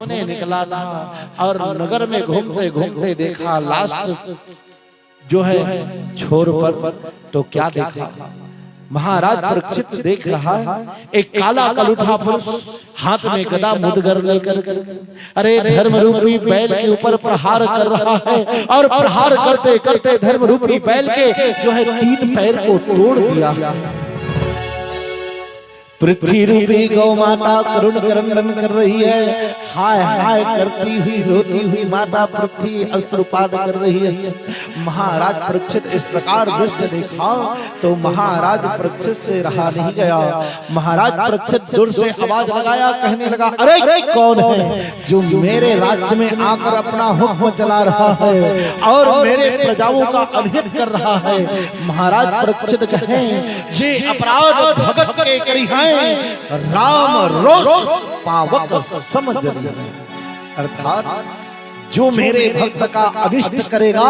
ने निकला था और नगर में घूमते घूमते देखा लास्ट जो है छोर पर तो क्या देखा। महाराज परीक्षित देख रहा है एक काला कलूठा पुरुष हाथ में गदा मुदगर लेकर अरे धर्म रूपी बैल के ऊपर प्रहार कर रहा है और प्रहार करते करते धर्म रूपी बैल के जो है 3 पैर को तोड़ दिया। पृथ्वी रूपी गौ माता करुण क्रंदन कर रही है, हाय हाय करती हुई रोती हुई माता पृथ्वी अश्रुपात कर रही है। महाराज परीक्षित इस प्रकार दृश्य देखा तो महाराज परीक्षित से रहा नहीं गया। महाराज परीक्षित दूर से आवाज लगाया, कहने लगा अरे कौन है जो मेरे राज्य में आकर अपना हुक्म चला रहा है और मेरे प्रजाओं का अनहित कर रहा है। महाराज परीक्षित कहे जे अपराध भगत के करी है राम रोष पावक समझ, अर्थात जो मेरे भक्त का अनिष्ट करेगा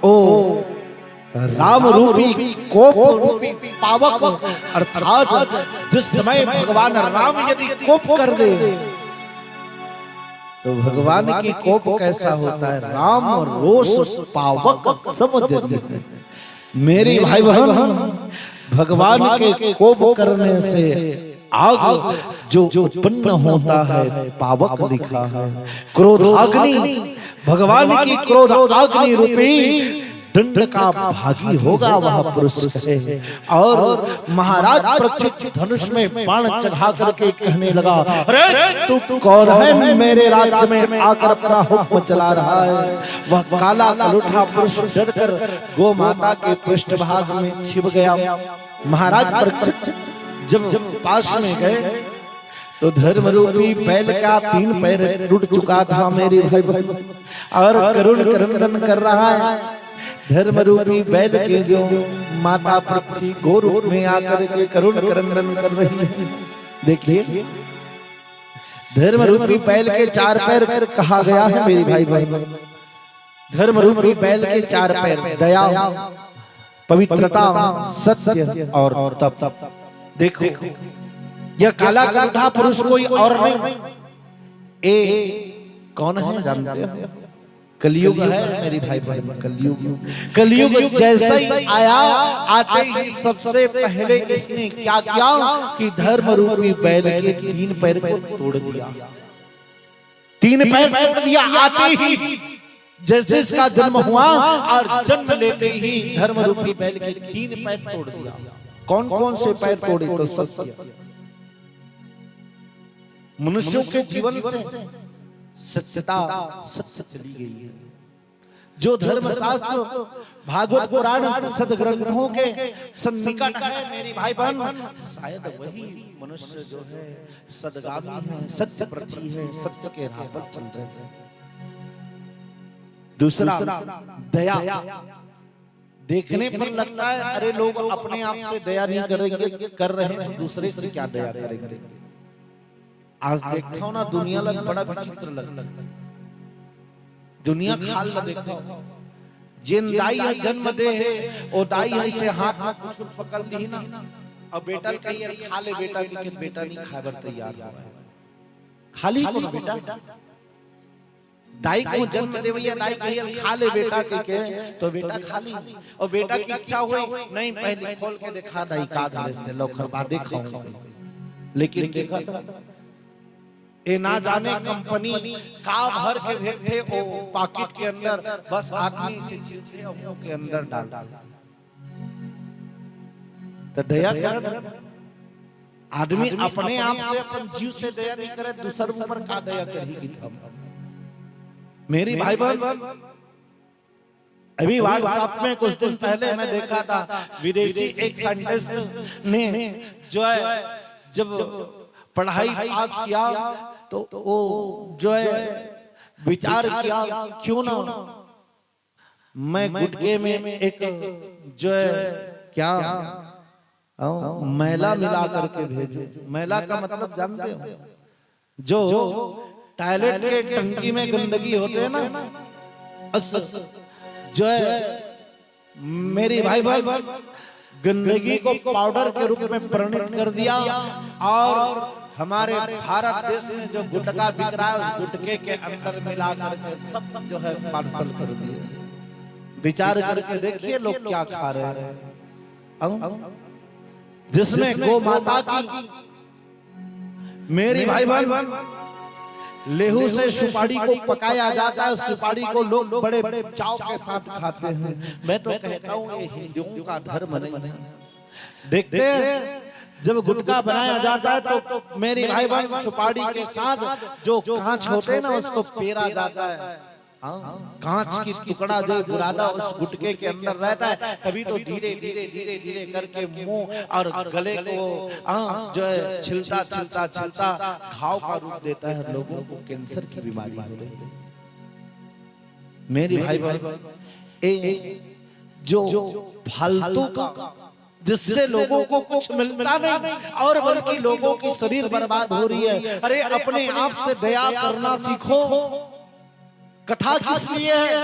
ओ राम रूपी कोप रूपी पावक, अर्थात जिस समय भगवान राम यदि कोप कर दे तो भगवान की कोप कैसा होता है, राम रोष पावक समझ। मेरी भाई बहन भगवान के कोप करने से आग जो उत्पन्न होता है पावक लिखा है। क्रोधाग्नि भगवान की क्रोधाग्नि रूपी दंड का भागी होगा वह पुरुष है। और महाराज परीक्षित धनुष में बाण चढ़ा करके कहने लगा अरे तू कौन है मेरे राज्य में आकर अपना हुक्म चला रहा है। वह काला कलूठा पुरुष डरकर गौ माता के पृष्ठभाग में छिप गया। महाराज परीक्षित जब पास में गए तो धर्म रूपी बैल का 3 पैर टूट चुका था मेरे भाई और करुण क्रंदन कर रहा है। धर्म रूपी बैल के जो माता पृथ्वी गौ रूप में आकर के करुण क्रंदन कर रही है। देखिए धर्म रूपी बैल के 4 पैर कहा गया है मेरी भाई। धर्म रूपी बैल के 4 पैर दया, पवित्रता, सत्य और तप। देखो यह काला कलूठा पुरुष कोई और नहीं, कौन है जानते हो? कलयुग है मेरी भाई। कलयुग जैसे ही आया आते ही सबसे पहले इसने क्या किया कि धर्म रूपी बैल के 3 पैर को तोड़ दिया। 3 पैर तोड़ दिया आते ही जैसे इसका जन्म हुआ और जन्म लेते ही धर्म रूपी बैल के 3 पैर तोड़ दिया। कौन कौन से पैर तोड़े तो सत्य। मनुष्यों के जीवन से सत्यता सत्य चली गई है। जो धर्मशास्त्र भागवत पुराण सदग्रंथों के सन्निकट है मेरी भाई बहन, शायद वही मनुष्य जो है सदगामी है, सत्य प्रति है, सत्य के राह पर चल रहे हैं। दूसरा दया, देखने पर लगता है अरे लोग अपने आप से दया नहीं करेंगे, कर रहे हैं तो दूसरे से क्या दया करेंगे। आज देखता हूं ना दुनिया लग बड़ा विचित्र लगता है। दुनिया खाल न देखो जिन दाई है जन्म दे है ओ दाई है से हाथ में कुछ पकड़ ली ना और बेटा कहिए खा ले बेटा के बेटा नहीं खाकर तैयार हुआ है। खाली को ना बेटा दाई को जन्म दे भैया दाई कहिए खा ले बेटा के तो बेटा खा ली और बेटा की इच्छा हुई नहीं पहले खोल के दिखा दाई का धरते लोखर बाद दिखाऊंगा। लेकिन देखा ए ना जाने कंपनी का भर के भेजते ओ पॉकेट के अंदर बस आदमी से चिलते और मुंह के अंदर डाल तो दया कर। आदमी अपने आप से अपन जीव से दया नहीं करे, दूसरों पर का दया करेगी। मेरी भाई बहन अभी व्हाट्सएप में कुछ दिन पहले मैं देखा था विदेशी एक साइंटिस्ट ने जो है जब पढ़ाई पास किया तो वो जो है विचार किया क्यों ना मैं गुटके में एक जो है क्या मैला मिला करके भेजूं। मैला का मतलब जानते हो? जो टॉयलेट के टंकी में गंदगी होते हैं ना, जो है मेरी भाई गंदगी को पाउडर के रूप में परिणत कर दिया और हमारे भारत देश में जो गुटखा बिक रहा है उस गुटखे के अंदर मिला करके सब जो है पार्सल कर दिए। विचार करके देखिए लोग क्या खा रहे हैं। जिसमें गौ माता की, मेरी भाई बहन, लेहू से सुपारी को पकाया जाता है। सुपारी को लोग बड़े चाव के साथ खाते हैं। मैं तो कहता हूँ ये हिंदुओं का धर्म नहीं है। देखते हैं जब गुटखा बनाया जाता है तो मेरी भाई बहन सुपारी के साथ जो कांच होते हैं ना उसको पेरा जाता है। कांच की टुकड़ा जो बुरादा उस गुटके के अंदर रहता है, तभी तो धीरे धीरे धीरे धीरे करके मुंह और गले को जो है छिलता छिलता छिलता घाव का रूप देता है। लोगों को कैंसर की बीमारी हो रही है। मेरी भाई बहन, जो फालतू का जिससे लोगों को कुछ मिलता नहीं और बल्कि लोगों की शरीर बर्बाद हो रही है। अरे अपने आप से दया करना सीखो। कथा किस लिए है?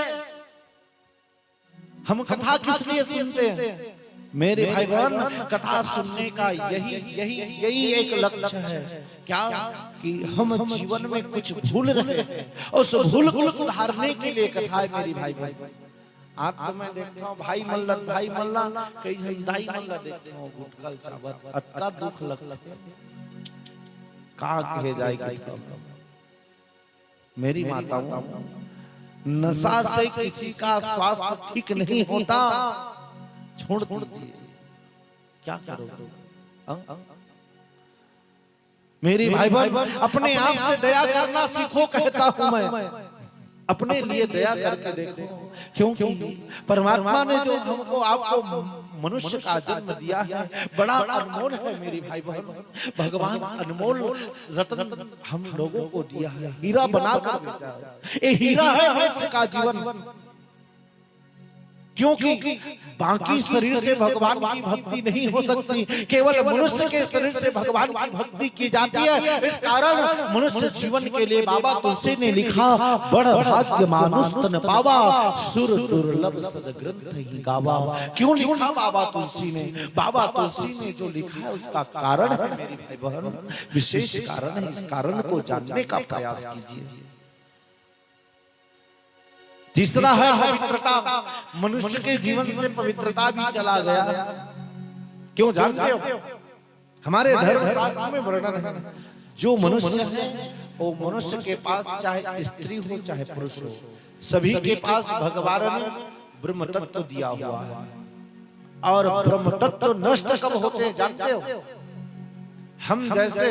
हम कथा किस लिए सुनते हैं? मेरे भाई बहन, कथा सुनने का यही एक लक्ष्य है। क्या कि हम जीवन में कुछ भूल रहे हैं, उस भूल को सुधारने के लिए कथा है। मेरी भाई बहन, आज तो मैं देखता हूँ भाई मल्ला कई जन दाई मल्ला देखता हूँ गुटकल चावल अटका दुख लगता है। कहाँ कहे जाएगी मेरी माताओं, नशा से किसी का स्वास्थ्य ठीक नहीं होता। छोड़ दीजिए, क्या करोगे? मेरी भाई बहन, अपने आप से दया करना सीखो कहता हूं मैं। अपने लिए दया करके देखो, क्योंकि परमात्मा ने जो हमको आपको मनुष्य का जन्म दिया है बड़ा अनमोल है। मेरी भाई बहन, भगवान अनमोल रत्न हम लोगों को दिया है, हीरा बनाकर भेजा है। ये हीरा है मनुष्य का जीवन। क्योंकि बाकी शरीर से भगवान की भक्ति नहीं हो सकती, केवल मनुष्य के शरीर से भगवान की भक्ति की जाती है। इस कारण मनुष्य जीवन के लिए बाबा तुलसी ने लिखा, बड़ भाग्य मानुष तन पावा, सुर दुर्लभ सदग्रंथ ही गावा। क्यों लिखा बाबा तुलसी ने? बाबा तुलसी ने जो लिखा है उसका कारण है मेरी भाई बहन, विशेष कारण है। इस कारण को जानने का प्रयास कीजिए। जिस तरह है पवित्रता, मनुष्य के जीवन से पवित्रता भी चला गया। क्यों जानते हो? हमारे धर्म शास्त्र में वर्णन है, जो मनुष्य है वो मनुष्य के पास चाहे स्त्री हो चाहे पुरुष हो, सभी के पास भगवान ने ब्रह्म तत्व दिया हुआ है। और ब्रह्म तत्व नष्ट कब होते हैं जानते हो? हम जैसे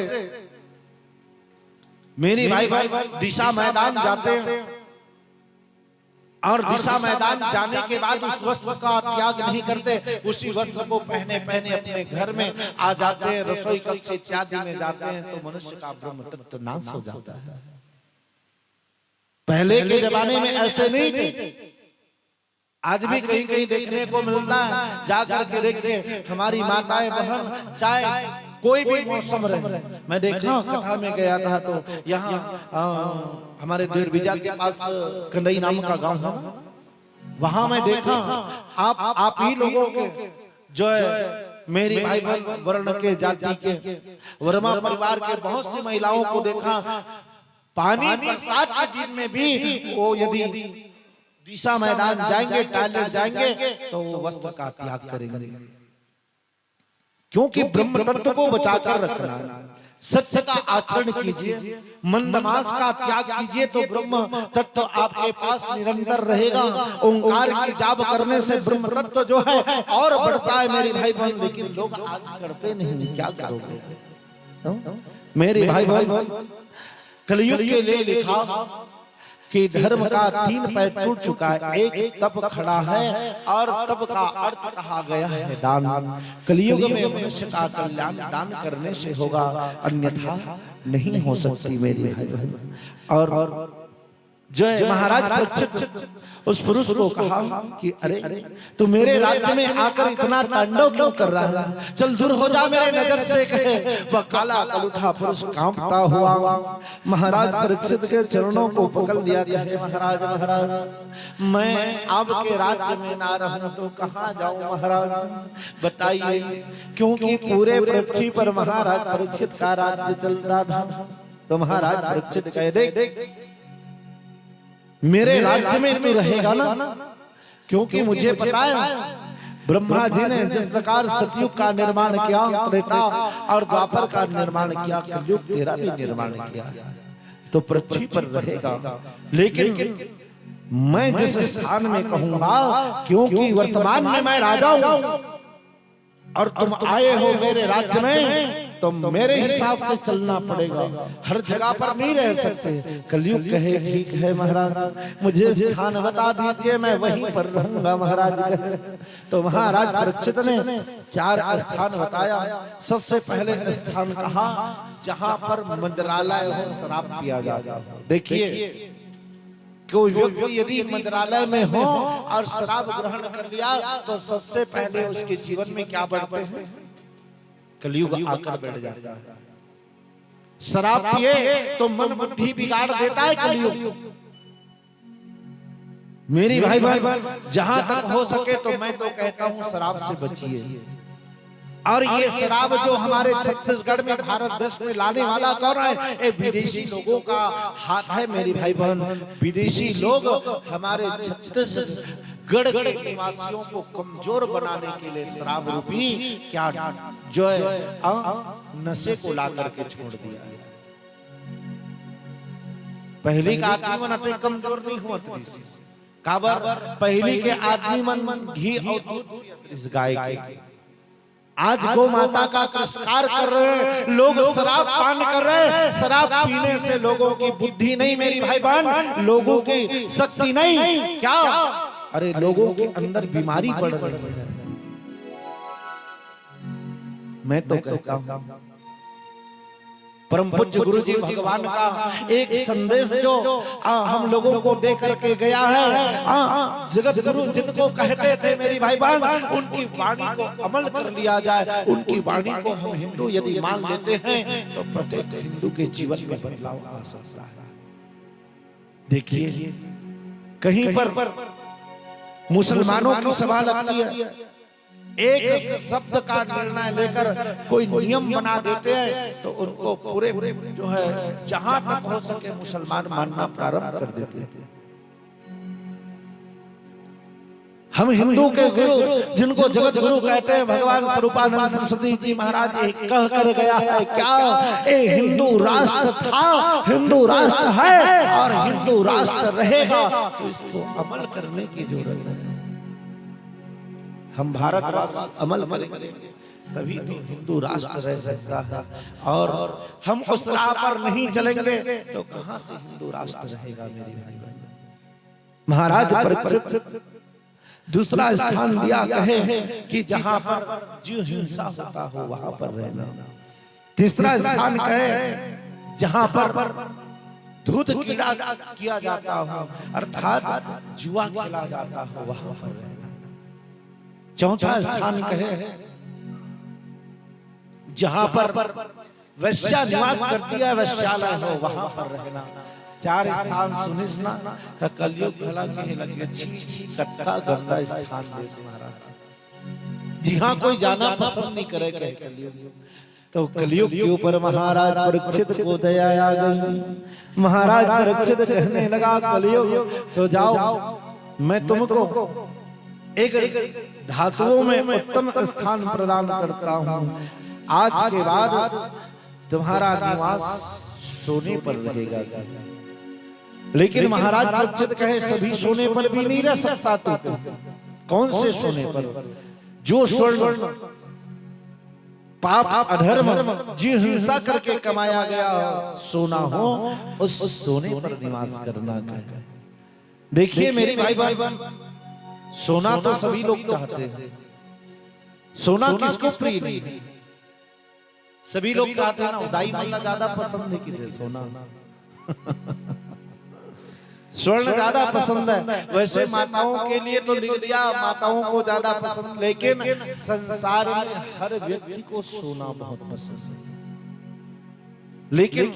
मेरी भाई दिशा मैदान जाते हैं और दिशा मैदान जाने के बाद उस वस्त्र का त्याग नहीं करते, उसी वस्त्र को पहने पहने अपने घर में आ जाते हैं, रसोई कक्ष इत्यादि में जाते हैं, तो मनुष्य का ब्रह्म तत्व नाश हो जाता है। पहले के जमाने में ऐसे नहीं थे। आज भी कहीं कहीं देखने को मिलता है, जाकर के देखिए हमारी माताएं बहन, चाहे कोई भी मौसम रहे। मैं देखा कथा में गया था तो यहाँ हमारे देवरबीजा के पास कंदई नाम का गांव है, वहां मैं देखा आप ही लोगों के जो है मेरी भाई बहन वर्ण के जाति के वर्मा परिवार के बहुत सी महिलाओं को देखा, पानी बरसात के दिन में भी वो यदि दिशा मैदान जाएंगे, टॉयलेट जाएंगे तो वस्त्र का त्याग करेंगे। क्योंकि ब्रह्म तत्व को बचाकर रखना है। सत्य का आचरण कीजिए, मंदमास का त्याग कीजिए, तो ब्रह्म तत्व आपके पास निरंतर रहेगा। ओंकार की जाप करने से ब्रह्म तत्व जो है और बढ़ता है मेरी भाई बहन, लेकिन लोग आज करते नहीं। क्या करोगे मेरी भाई बहन? कलयुग के लिए लिखा कि धर्म का 3 पैर टूट चुका है, एक तप खड़ा है और तप का अर्थ कहा गया है दान। कलयुग में मनुष्य का कल्याण दान करने से होगा, अन्यथा नहीं हो सकती मेरी भाई बहन। और जो है महाराज परीक्षित उस पुरुष को कहा कि अरे तू मेरे राज्य में आकर इतना तांडव क्यों कर रहा है, चल दूर हो जा मेरे नजर से। कहे वह काला कलूठा पुरुष कांपता हुआ महाराज परीक्षित के चरणों को पकड़ लिया। कहे महाराज महाराज मैं आपके राज्य में ना रहूं तो कहां जाऊं महाराज, बताइए। क्योंकि पूरे पृथ्वी पर महाराज परीक्षित का राज्य चलता था। तो महाराज परीक्षित कहे देख मेरे राज्य में तू रहेगा ना, क्योंकि मुझे पता है ब्रह्मा जी ने जिस प्रकार सतयुग का निर्माण किया, त्रेता और द्वापर का निर्माण किया, कलयुग तेरा भी निर्माण किया, तो पृथ्वी पर रहेगा। लेकिन मैं जिस स्थान में कहूंगा, क्योंकि वर्तमान में मैं राजा हूं और तुम आए हो मेरे राज्य में, तो मेरे हिसाब से चलना पड़ेगा, हर जगह पर नहीं रह सकते। कलयुग कहे ठीक है महाराज, मुझे स्थान बता दीजिए, मैं वहीं पर रहूंगा महाराज कहे। तो महाराज परीक्षित ने 4 स्थान बताया। सबसे पहले स्थान कहा जहां पर मंदिरालय हो, शराब पिया जाता हो। देखिए कोई व्यक्ति यदि मंदिरालय में हो और शराब ग्रहण कर लिया तो सबसे पहले उसके जीवन में क्या बढ़ते हैं, कलयुग आकर बैठ जाता है। शराब पिए तो मन बुद्धि बिगाड़ देता है कलयुग। मेरी भाई जहां तक हो सके तो मैं तो कहता हूं शराब से बचिए। और ये शराब जो हमारे छत्तीसगढ़ में भारत देश में लाने वाला कौन है, ये विदेशी लोगों का हाथ है मेरी भाई बहन। विदेशी लोग हमारे छत्तीसगढ़ के निवासियों को कमजोर बनाने के लिए शराब रूपी क्या जो है नशे को ला करके छोड़ दिया है। पहले का आदमी मन अते कमजोर नहीं हुआ, काबर पहले के आदमी मन घी और दूध इस गाय के, आज गौ माता का तिरस्कार कर रहे हैं लोग, शराब पान कर रहे हैं। शराब पीने से लोगों की बुद्धि नहीं मेरी भाई बहन, लोगों की शक्ति नहीं, क्या अरे लोगों के अंदर बीमारी पड़ रही है। मैं तो कहता हूं परम पूज्य गुरु जी भगवान का एक संदेश जो हम लोगों को दे करके गया है, जगत गुरु जिनको कहते थे मेरी भाई बहन, उनकी वाणी को अमल कर लिया जाए। उनकी वाणी को हम हिंदू यदि मान लेते हैं तो प्रत्येक हिंदू के जीवन में बदलाव आ सकता है। देखिए कहीं पर मुसलमानों की सभा लगती है, एक शब्द का निर्णय लेकर कोई नियम बना देते हैं तो उनको पूरे जो है जहां तक हो सके मुसलमान मानना प्रारंभ कर देते हैं। हम हिंदू के गुरु जिनको जगत गुरु कहते हैं भगवान स्वरूपानंद सरस्वती जी महाराज एक कह कर गया है, क्या ए हिंदू राष्ट्र था, हिंदू राष्ट्र है और हिंदू राष्ट्र रहेगा, तो इसको अमल करने की जरूरत है। हम भारतवासी अमल करेंगे तभी तो हिंदू राष्ट्र रह सकता है, और हम उस राह पर नहीं चलेंगे तो कहां से हिंदू राष्ट्र रहेगा मेरी भाई बहन। महाराज परीक्षित दूसरा स्थान दिया कहे कि जहां पर जीव हिंसा होता हो वहां पर रहना। तीसरा स्थान कहे जहां पर दूध कीड़ा किया जाता हो अर्थात जुआ खेला जाता हो वहां पर रहना। चौथा स्थान कहे जहां पर वैश्या निवास करती है, वैश्यालय हो वहां पर रहना। 4 स्थान सुनिस ना तो कलयुग भला कहे लगे छी कटका गंदा स्थान देश महाराज। जी हाँ, कोई जाना पसंद नहीं करे कहे कलयुग, तो कलयुग के ऊपर महाराज परीक्षित को दया आ गई। महाराज परीक्षित कहने लगा कलयुग तो जाओ मैं तुमको एक धातुओं में उत्तम स्थान प्रदान करता हूं। आज के बाद तुम्हारा निवास सोने पर रहेगा। लेकिन महाराज परीक्षित कहे सभी सोने पर भी नहीं रह सकता तू। कौन से सोने पर? जो स्वर्ण पाप अधर्म जी हिंसा करके कमाया गया सोना हो उस सोने पर निवास करना है। देखिए मेरी भाई बहन, सोना तो सभी लोग चाहते हैं, सोना किसको प्रिय नहीं? सभी लोग चाहते हैं ना, उदाई मल्ला ज्यादा पसंद नहीं की सोना। स्वर्ण ज्यादा पसंद है। वैसे माताओं के लिए तो लिख दिया माताओं को ज्यादा पसंद, लेकिन संसार में हर व्यक्ति को सोना बहुत पसंद है। लेकिन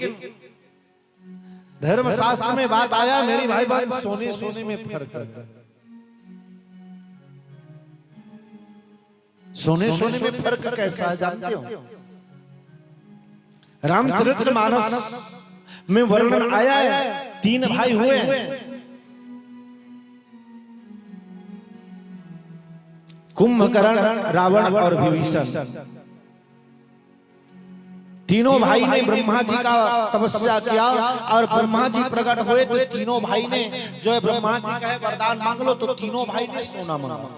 धर्मशास्त्र में बात आया मेरी भाई बहन, सोने सोने में फर्क है। सोने सोने में फर्क कैसा है जानते हो? रामचरितमानस में वर्णन आया है, 3 भाई हुए, कुंभकर्ण, रावण और विभीषण। तीनों भाई ने ब्रह्मा जी का तपस्या किया और ब्रह्मा जी प्रकट हुए तो तीनों भाई ने जो है ब्रह्मा जी का वरदान मांग लो, तो तीनों भाई ने सोना मांगा।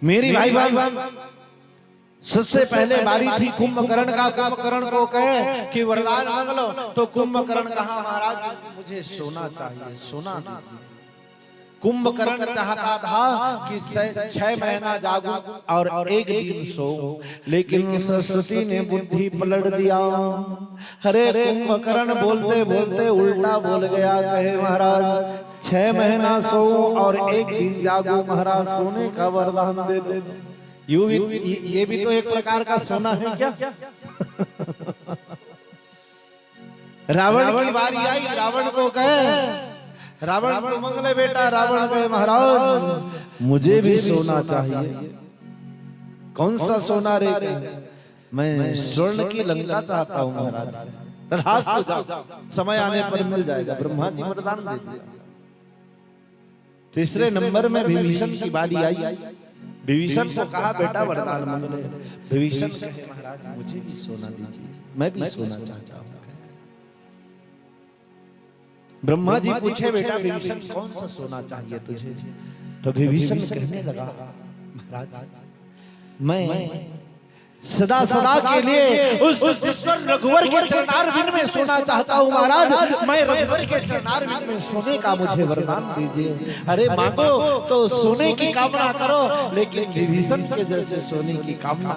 मेरी भाई बहन, सबसे पहले बारी थी कुंभकर्ण का। कुंभकर्ण को कहे कि वरदान मांग लो, तो कुंभकर्ण कहा महाराज मुझे सोना चाहिए, सोना दीजिए। कुंभकर्ण चाहता था कि 6 महीना जागूं और 1 दिन सोऊं, लेकिन सरस्वती ने बुद्धि पलट दिया। अरे कुंभकर्ण बोलते बोलते उल्टा बोल गया, कहे महाराज 6 महीना सोऊं और 1 दिन जागूं, महाराज सोने का वरदान दे दो। ये भी तो एक प्रकार का सोना है क्या? रावण की बारी आई, रावण को कहे, रावण तो मंगले बेटा। रावण कहे महाराज मुझे भी सोना चाहिए। कौन सा सोना रे? मैं स्वर्ण की लंका चाहता हूं महाराज। तथास्तु जाओ, समय आने पर मिल जाएगा। ब्रह्मा जी वरदान दे दिया। तीसरे नंबर में विभीषण की बारी आई। विभीषण को कहा बेटा वरदान मांग ले। विभीषण कहे महाराज मुझे भी सोना दीजिए, मैं भी सोना चाहता हूं। ब्रह्मा जी पूछे बेटा विभीषण कौन सा सोना चाहिए तुझे? तो विभीषण कहने लगा महाराज मैं सदा सदा के लिए उस रघुवर के चरणारविंद में सोना चाहता हूँ महाराज। मैं रघुवर के चरणारविंद में सोने का मुझे वरदान दीजिए। अरे मांगो तो सोने की कामना करो, लेकिन विभीषण के जैसे सोने की कामना